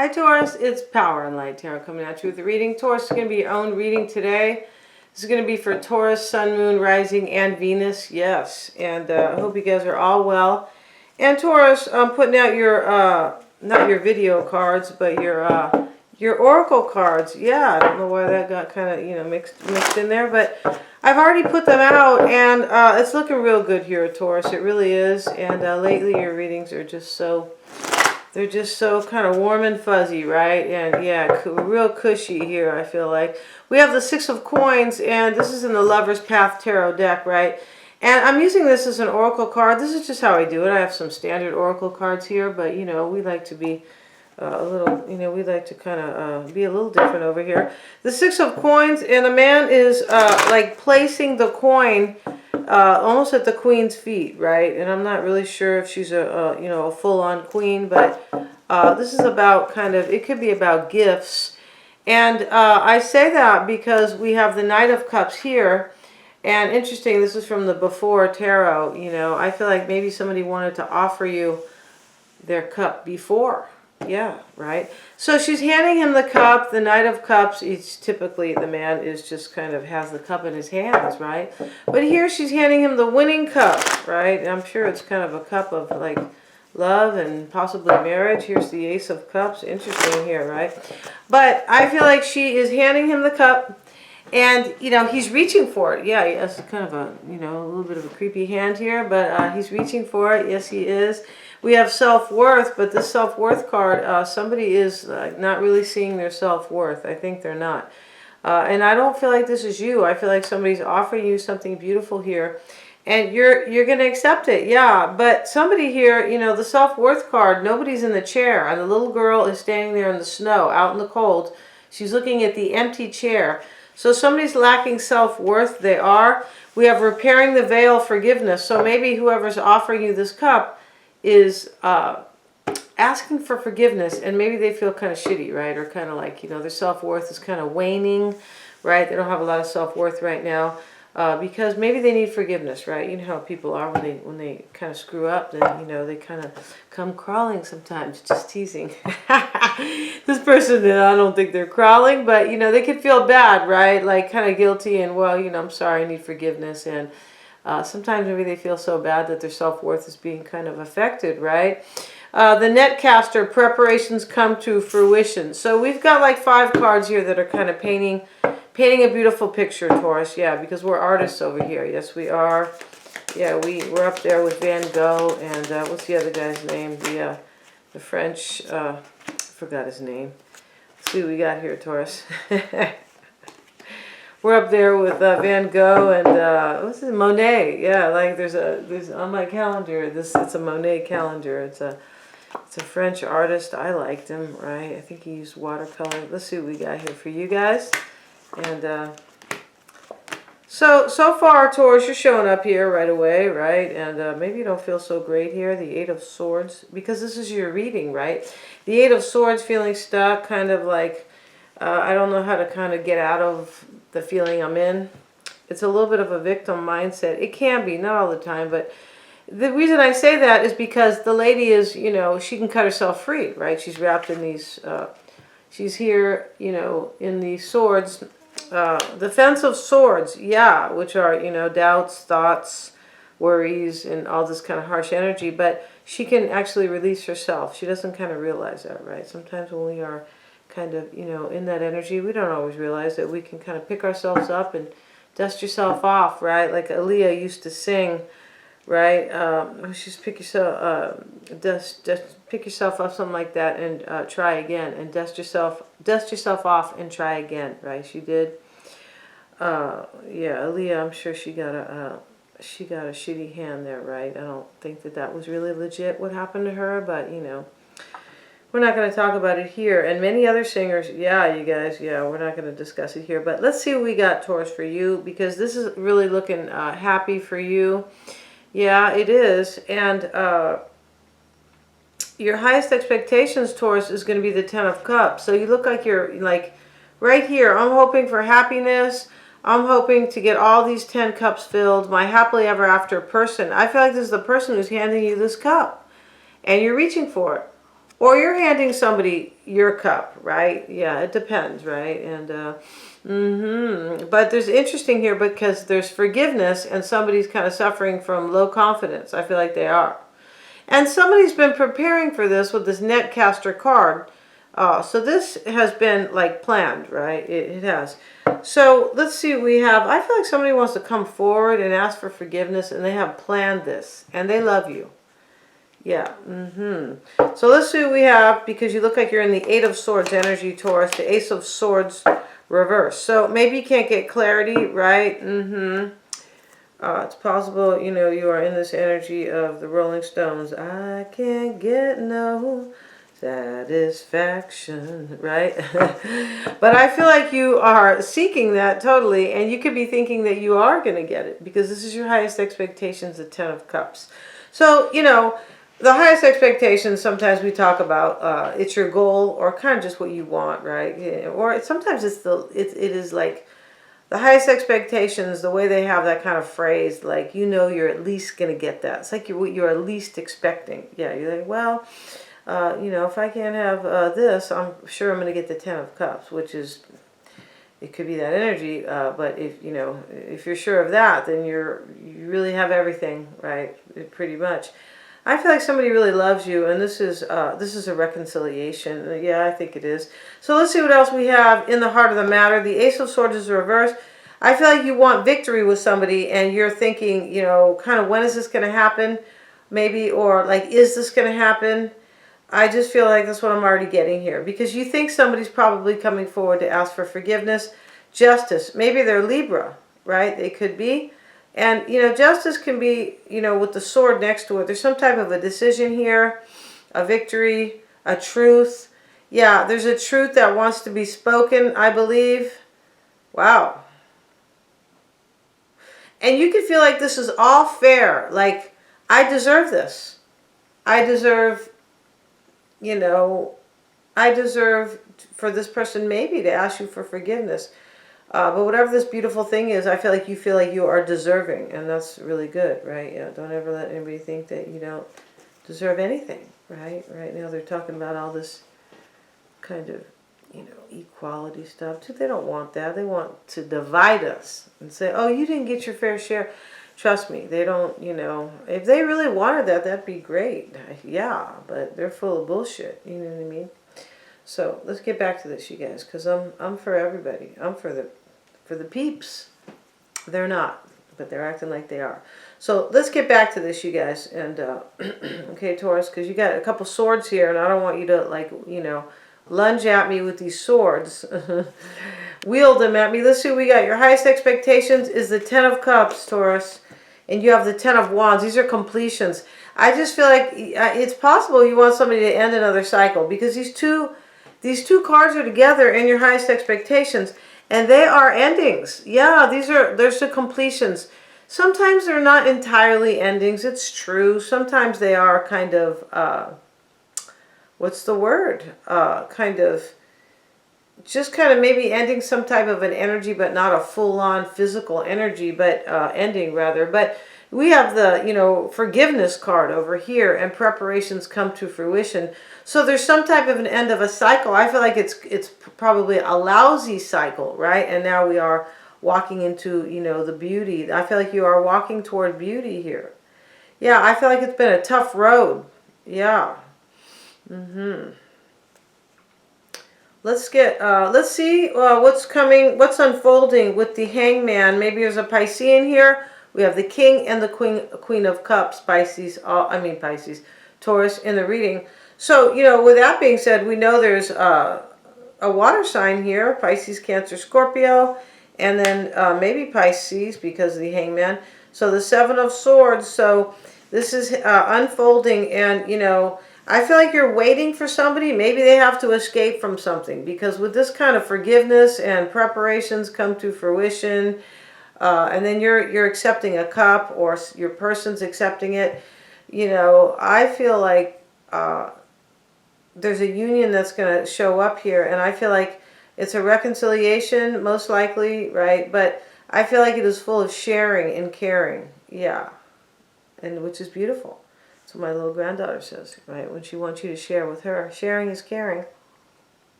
Hi Taurus, it's Power and Light Tarot coming at you with a reading. Taurus is going to be your own reading today. This is going to be for Taurus, Sun, Moon, Rising, and Venus. Yes, and I hope you guys are all well. And Taurus, I'm putting out your, not your video cards, but your oracle cards. Yeah, I don't know why that got kind of, mixed in there, but I've already put them out, and it's looking real good here, Taurus. It really is. And lately your readings are just so... they're just so kind of warm and fuzzy, right? And yeah, real cushy here, I feel like. We have the Six of Coins, and this is in the Lover's Path Tarot deck, right? And I'm using this as an oracle card. This is just how I do it. I have some standard oracle cards here, but, we like to be a little, we like to kind of be a little different over here. The Six of Coins, and the man is like placing the coin almost at the queen's feet, right? And I'm not really sure if she's a full-on queen, but this is about kind of, it could be about gifts. And I say that because we have the Knight of Cups here. And interesting, this is from the Before Tarot. I feel like maybe somebody wanted to offer you their cup before. Yeah, right. So she's handing him the cup, the Knight of Cups. It's typically the man is just kind of has the cup in his hands, right? But here she's handing him the winning cup, right? And I'm sure it's kind of a cup of like love and possibly marriage. Here's the Ace of Cups. Interesting here, right? But I feel like she is handing him the cup, and he's reaching for it. Yeah, it's kind of a a little bit of a creepy hand here, but he's reaching for it. Yes, he is. We have self-worth, but this self-worth card, somebody is not really seeing their self-worth. I think they're not. And I don't feel like this is you. I feel like somebody's offering you something beautiful here, and you're going to accept it. Yeah, but somebody here, the self-worth card, nobody's in the chair, and the little girl is standing there in the snow, out in the cold. She's looking at the empty chair. So somebody's lacking self-worth. They are. We have repairing the veil, forgiveness. So maybe whoever's offering you this cup is asking for forgiveness, and maybe they feel kind of shitty, right? Or kind of like, their self-worth is kind of waning, right? They don't have a lot of self-worth right now because maybe they need forgiveness, right? You know how people are when they kind of screw up, then, they kind of come crawling sometimes, just teasing. This person, I don't think they're crawling, but, they could feel bad, right? Like kind of guilty and, well, I'm sorry, I need forgiveness. And sometimes maybe they feel so bad that their self-worth is being kind of affected, right? The Netcaster, preparations come to fruition. So we've got like 5 cards here that are kind of painting a beautiful picture, Taurus. Yeah, because we're artists over here. Yes, we are. Yeah, we're up there with Van Gogh and what's the other guy's name? The French, I forgot his name. Let's see what we got here, Taurus. We're up there with Van Gogh and what's it, Monet. Yeah, like there's on my calendar. It's a Monet calendar. It's a French artist. I liked him, right? I think he used watercolor. Let's see what we got here for you guys. And so far, Taurus, you're showing up here right away, right? And maybe you don't feel so great here. The Eight of Swords, because this is your reading, right? The Eight of Swords, feeling stuck, kind of like I don't know how to kind of get out of the feeling I'm in. It's a little bit of a victim mindset. It can be, not all the time, but the reason I say that is because the lady is, she can cut herself free, right? She's wrapped in these, she's here, in these swords, the Fence of Swords, yeah, which are, doubts, thoughts, worries, and all this kind of harsh energy, but she can actually release herself. She doesn't kind of realize that, right? Sometimes when we are kind of, in that energy, we don't always realize that we can kind of pick ourselves up and dust yourself off, right? Like Aaliyah used to sing, right? Just pick yourself, dust, pick yourself up, something like that, and try again, and dust yourself off and try again, right? She did. Yeah, Aaliyah, I'm sure she got a shitty hand there, right? I don't think that was really legit what happened to her, but we're not going to talk about it here. And many other singers, yeah, you guys, yeah, we're not going to discuss it here. But let's see what we got, Taurus, for you, because this is really looking happy for you. Yeah, it is. And your highest expectations, Taurus, is going to be the Ten of Cups. So you look like you're, like, right here. I'm hoping for happiness. I'm hoping to get all these 10 cups filled. My happily ever after person. I feel like this is the person who's handing you this cup. And you're reaching for it. or you're handing somebody your cup, right? Yeah, it depends, right? And but there's interesting here because there's forgiveness and somebody's kind of suffering from low confidence. I feel like they are. And somebody's been preparing for this with this netcaster card. So this has been like planned, right? It has. So let's see what we have. I feel like somebody wants to come forward and ask for forgiveness, and they have planned this, and they love you. Yeah. So let's see what we have, because you look like you're in the Eight of Swords energy, Taurus. The Ace of Swords reverse. So maybe you can't get clarity, right? It's possible, you know, you are in this energy of the Rolling Stones. I can't get no satisfaction, right? But I feel like you are seeking that totally, and you could be thinking that you are going to get it, because this is your highest expectations, the Ten of Cups. So, you know, the highest expectations, sometimes we talk about it's your goal, or kind of just what you want, right? Or sometimes it is like the highest expectations, the way they have that kind of phrase, like, you know, you're at least going to get that. It's like you're at least expecting. Yeah, you're like, well, you know, if I can't have this, I'm sure I'm going to get the Ten of Cups, which is, it could be that energy. But if, you know, if you're sure of that, then you really have everything, right? Pretty much. I feel like somebody really loves you, and this is a reconciliation. Yeah, I think it is. So let's see what else we have in the heart of the matter. The Ace of Swords is reversed. I feel like you want victory with somebody, and you're thinking, you know, kind of, when is this going to happen? Maybe, or like, is this going to happen? I just feel like that's what I'm already getting here, because you think somebody's probably coming forward to ask for forgiveness, justice. Maybe they're Libra, right? They could be. And, you know, justice can be, you know, with the sword next to it. There's some type of a decision here, a victory, a truth. Yeah, there's a truth that wants to be spoken, I believe. Wow. And you can feel like this is all fair. Like, I deserve this. I deserve, you know, I deserve for this person maybe to ask you for forgiveness. But whatever this beautiful thing is, I feel like you are deserving, and that's really good, right? Yeah, don't ever let anybody think that you don't deserve anything, right? Right now they're talking about all this kind of, you know, equality stuff too. They don't want that. They want to divide us and say, oh, you didn't get your fair share. Trust me, they don't, you know, if they really wanted that, that'd be great. Yeah, but they're full of bullshit, you know what I mean? So let's get back to this, you guys, because I'm for everybody. I'm for the peeps. They're not, but they're acting like they are. So let's get back to this, you guys. And okay, Taurus, because you got a couple swords here, and I don't want you to, like, you know, lunge at me with these swords. Wield them at me. Let's see what we got. Your highest expectations is the Ten of Cups, Taurus, and you have the Ten of Wands. These are completions. I just feel like it's possible you want somebody to end another cycle, because these two cards are together in your highest expectations. And they are endings. Yeah, there's the completions. Sometimes they're not entirely endings. It's true. Sometimes they are kind of, what's the word? Just kind of maybe ending some type of an energy, but not a full-on physical energy, but ending rather. But we have the, you know, forgiveness card over here, and preparations come to fruition. So there's some type of an end of a cycle. I feel like it's probably a lousy cycle, right? And now we are walking into, you know, the beauty. I feel like you are walking toward beauty here. Yeah, I feel like it's been a tough road. Yeah. Let's see what's coming, what's unfolding with the Hangman. Maybe there's a Piscean here. We have the King and the Queen of Cups, Pisces, Taurus in the reading. So, you know, with that being said, we know there's a water sign here, Pisces, Cancer, Scorpio, and then maybe Pisces because of the Hangman. So the Seven of Swords. So this is unfolding, and, you know, I feel like you're waiting for somebody. Maybe they have to escape from something, because with this kind of forgiveness and preparations come to fruition, and then you're accepting a cup, or your person's accepting it. You know, I feel like there's a union that's going to show up here, and I feel like it's a reconciliation, most likely, right? But I feel like it is full of sharing and caring. Yeah, and which is beautiful. That's what my little granddaughter says, right? When she wants you to share with her. Sharing is caring.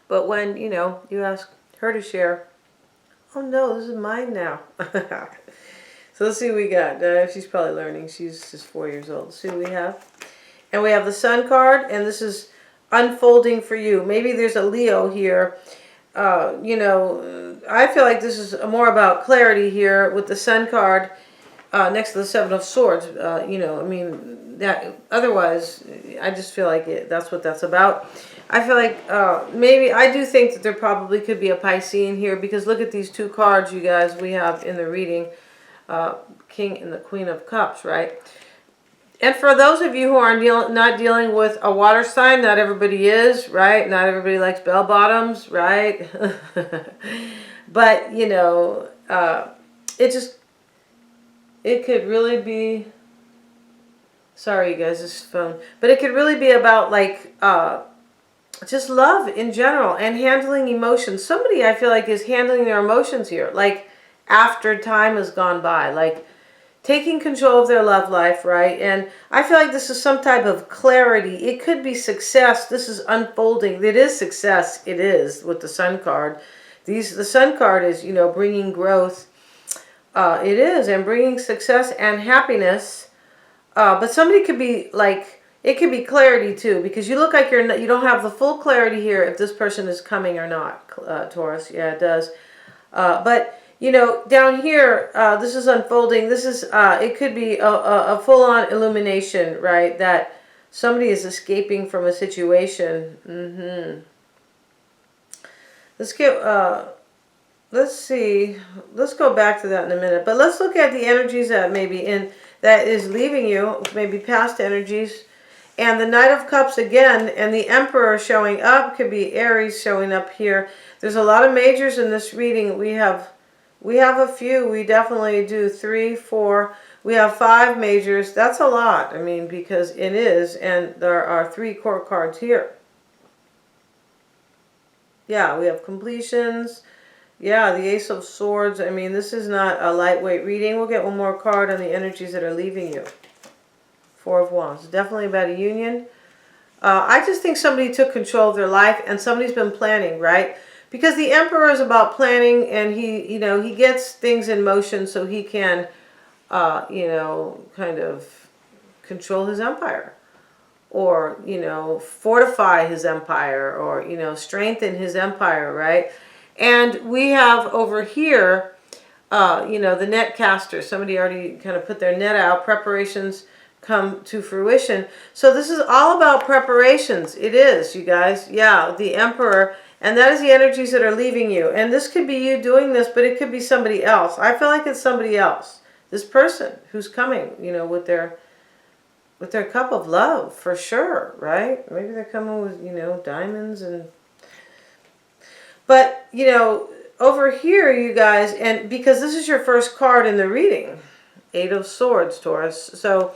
But when, you know, you ask her to share, oh no, this is mine now. So let's see what we got. She's probably learning. She's just 4 years old. Let's see what we have. And we have the Sun card, and this is unfolding for you. Maybe there's a Leo here. You know, I feel like this is more about clarity here with the Sun card next to the Seven of Swords. You know, I mean, that otherwise, I just feel like that's what that's about. I feel like maybe, I do think that there probably could be a Piscean here, because look at these two cards, you guys, we have in the reading. King and the Queen of Cups, right? And for those of you who are not dealing with a water sign, not everybody is, right? Not everybody likes bell bottoms, right? But, you know, it could really be, sorry you guys, this phone, but it could really be about like, just love in general and handling emotions. Somebody, I feel like, is handling their emotions here, like after time has gone by, like taking control of their love life, right? And I feel like this is some type of clarity. It could be success. This is unfolding. It is success. It is with the Sun card. The Sun card is, you know, bringing growth. It is, and bringing success and happiness. But somebody could be like, it could be clarity too, because you look like you don't have the full clarity here if this person is coming or not, Taurus. Yeah, it does. But you know, down here, this is unfolding. This is, it could be a full-on illumination, right? That somebody is escaping from a situation. Let's see. Let's go back to that in a minute. But let's look at the energies that that is leaving you, maybe past energies. And the Knight of Cups again, and the Emperor showing up, could be Aries showing up here. There's a lot of majors in this reading. We have a few. We definitely do 3, 4. We have 5 majors. That's a lot. I mean, because it is. And there are 3 court cards here. Yeah, we have completions. Yeah, the Ace of Swords. I mean, this is not a lightweight reading. We'll get one more card on the energies that are leaving you. 4 of Wands. Definitely about a union. I just think somebody took control of their life and somebody's been planning, right? Because the Emperor is about planning, and he gets things in motion so he can, kind of control his empire, or, fortify his empire, or, strengthen his empire, right? And we have over here, the net caster. Somebody already kind of put their net out. Preparations come to fruition. So this is all about preparations. It is, you guys. Yeah, the Emperor. And that is the energies that are leaving you. And this could be you doing this, but it could be somebody else. I feel like it's somebody else. This person who's coming, with their cup of love, for sure, right? Maybe they're coming with, diamonds and... But, over here, you guys, and because this is your first card in the reading, 8 of Swords, Taurus. So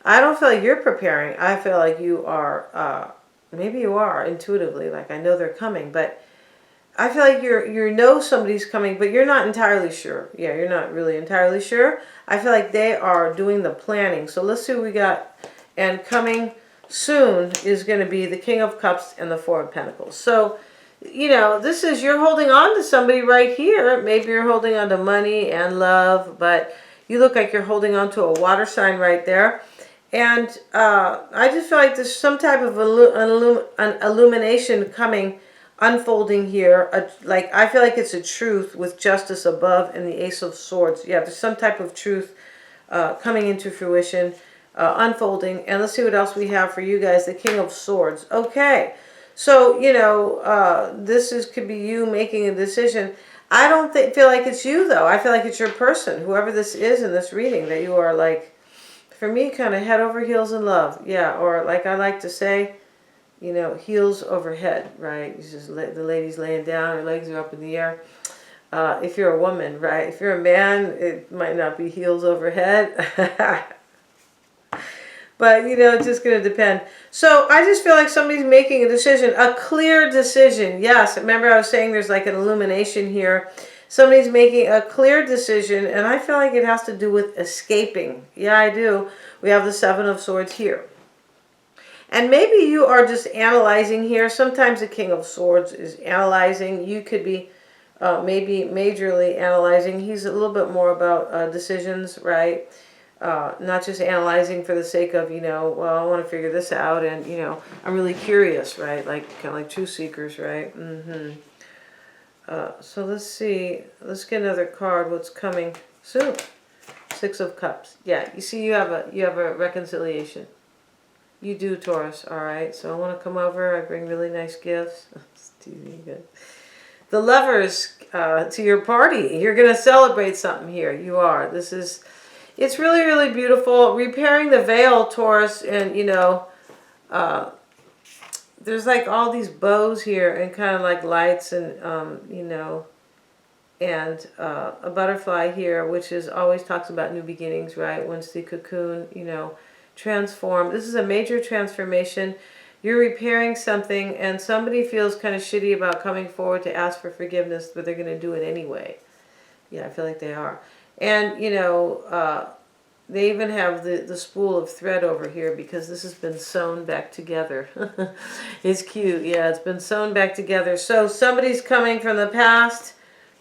I don't feel like you're preparing. I feel like you are... maybe you are intuitively, like I know they're coming, but I feel like you know somebody's coming, but you're not entirely sure. Yeah, you're not really entirely sure. I feel like they are doing the planning. So let's see what we got. And coming soon is going to be the King of Cups and the 4 of Pentacles. So, this is, you're holding on to somebody right here. Maybe you're holding on to money and love, but you look like you're holding on to a water sign right there. And I just feel like there's some type of an illumination coming, unfolding here. I feel like it's a truth with justice above and the Ace of Swords. Yeah, there's some type of truth coming into fruition, unfolding. And let's see what else we have for you guys. The King of Swords. Okay. So, could be you making a decision. I don't feel like it's you, though. I feel like it's your person, whoever this is in this reading, that you are like... For me, kind of head over heels in love. Yeah, or like I like to say, heels over head, right? You just the lady's laying down, her legs are up in the air. If you're a woman, right? If you're a man, it might not be heels over head. But, it's just going to depend. So I just feel like somebody's making a decision, a clear decision. Yes, remember I was saying there's like an illumination here. Somebody's making a clear decision, and I feel like it has to do with escaping. Yeah, I do. We have the Seven of Swords here. And maybe you are just analyzing here. Sometimes the King of Swords is analyzing. You could be maybe majorly analyzing. He's a little bit more about decisions, right? Not just analyzing for the sake of, well, I want to figure this out, and, I'm really curious, right? Like, kind of like truth seekers, right? So let's see. Let's get another card. What's coming soon? Six of Cups. Yeah, you see, you have a reconciliation. You do, Taurus. All right. So I want to come over. I bring really nice gifts. It's teasing good. The Lovers to your party. You're going to celebrate something here. You are. It's really, really beautiful. Repairing the veil, Taurus, and there's like all these bows here and kind of like lights and and a butterfly here, which is always talks about new beginnings, right? Once the cocoon, transform. This is a major transformation. You're repairing something, and somebody feels kind of shitty about coming forward to ask for forgiveness, but they're going to do it anyway. Yeah, I feel like they are. And, they even have the spool of thread over here because this has been sewn back together. It's cute. Yeah, it's been sewn back together. So somebody's coming from the past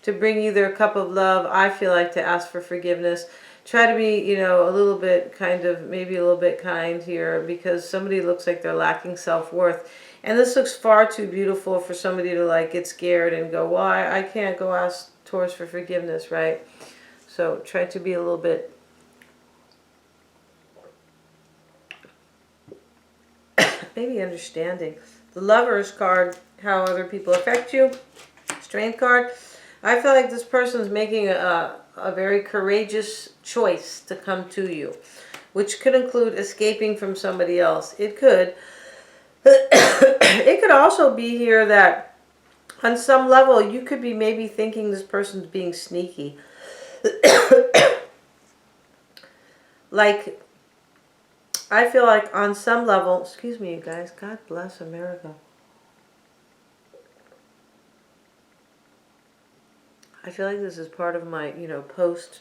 to bring you their cup of love. I feel like to ask for forgiveness. Try to be, a little bit maybe a little bit kind here, because somebody looks like they're lacking self-worth. And this looks far too beautiful for somebody to like get scared and go, well, I can't go ask Taurus for forgiveness, right? So try to be a little bit maybe understanding. The Lovers card, how other people affect you. Strength card. I feel like this person's making a very courageous choice to come to you, which could include escaping from somebody else. It could. It could also be here that on some level you could be maybe thinking this person's being sneaky. Like, I feel like on some level, excuse me, you guys, God bless America. I feel like this is part of my, post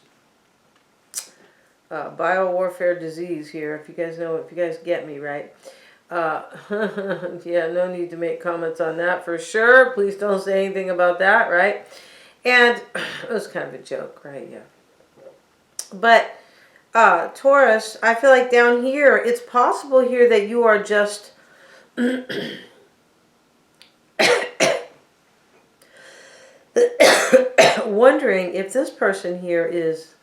biowarfare disease here. If you guys get me, right? Yeah, no need to make comments on that for sure. Please don't say anything about that, right? And it was kind of a joke, right? Yeah. But Taurus, I feel like down here, it's possible here that you are just wondering if this person here is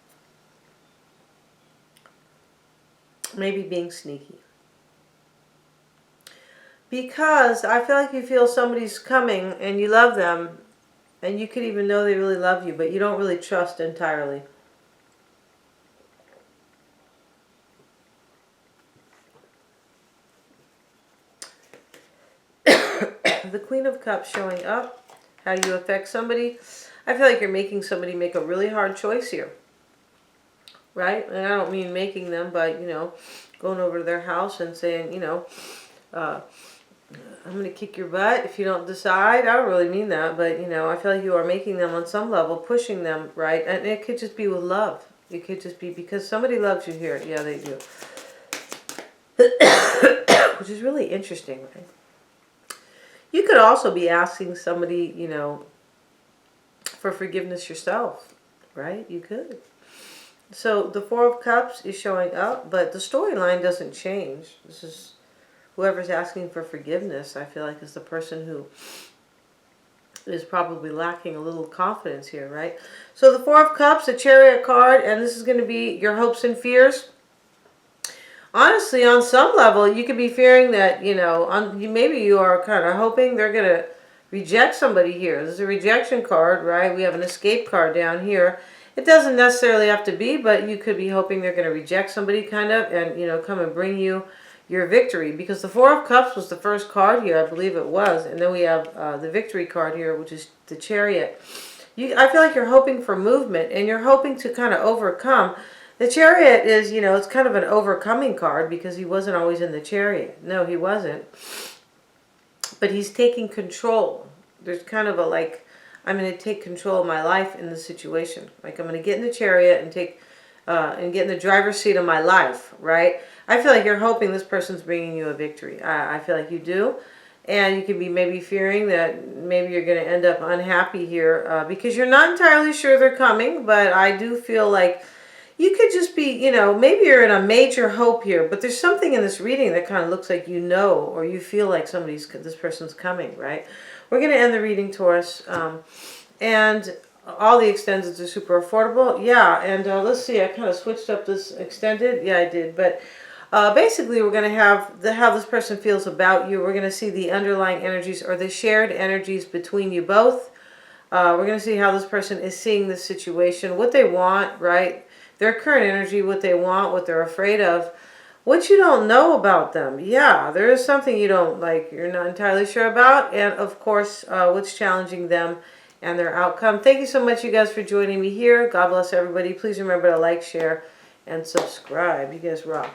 maybe being sneaky. Because I feel like you feel somebody's coming and you love them, and you could even know they really love you, but you don't really trust entirely. The Queen of Cups showing up, how you affect somebody. I feel like you're making somebody make a really hard choice here. Right? And I don't mean making them, but, going over to their house and saying, I'm going to kick your butt if you don't decide. I don't really mean that, but, I feel like you are making them on some level, pushing them, right? And it could just be with love. It could just be because somebody loves you here. Yeah, they do. Which is really interesting, right? You could also be asking somebody, for forgiveness yourself, right? You could. So the Four of Cups is showing up, but the storyline doesn't change. This is whoever's asking for forgiveness, I feel like, is the person who is probably lacking a little confidence here, right? So the Four of Cups, the Chariot card, and this is going to be your hopes and fears. Honestly, on some level, you could be fearing that, maybe you are kind of hoping they're going to reject somebody here. This is a rejection card, right? We have an escape card down here. It doesn't necessarily have to be, but you could be hoping they're going to reject somebody kind of and, come and bring you your victory. Because the Four of Cups was the first card here, I believe it was. And then we have the victory card here, which is the Chariot. I feel like you're hoping for movement and you're hoping to kind of overcome. The Chariot is, it's kind of an overcoming card because he wasn't always in the Chariot. No, he wasn't. But he's taking control. There's kind of I'm going to take control of my life in this situation. Like I'm going to get in the chariot and get in the driver's seat of my life, right? I feel like you're hoping this person's bringing you a victory. I feel like you do. And you could be maybe fearing that maybe you're going to end up unhappy here because you're not entirely sure they're coming. But I do feel like you could just be, maybe you're in a major hope here. But there's something in this reading that kind of looks like or you feel like this person's coming, right? We're going to end the reading, Taurus. And all the extendeds are super affordable. Yeah, and let's see. I kind of switched up this extended. Yeah, I did. But basically, we're going to have how this person feels about you. We're going to see the underlying energies or the shared energies between you both. We're going to see how this person is seeing the situation, what they want, right? Their current energy, what they want, what they're afraid of, what you don't know about them. Yeah, there is something you don't like, you're not entirely sure about. And of course, what's challenging them and their outcome. Thank you so much, you guys, for joining me here. God bless everybody. Please remember to like, share, and subscribe. You guys rock.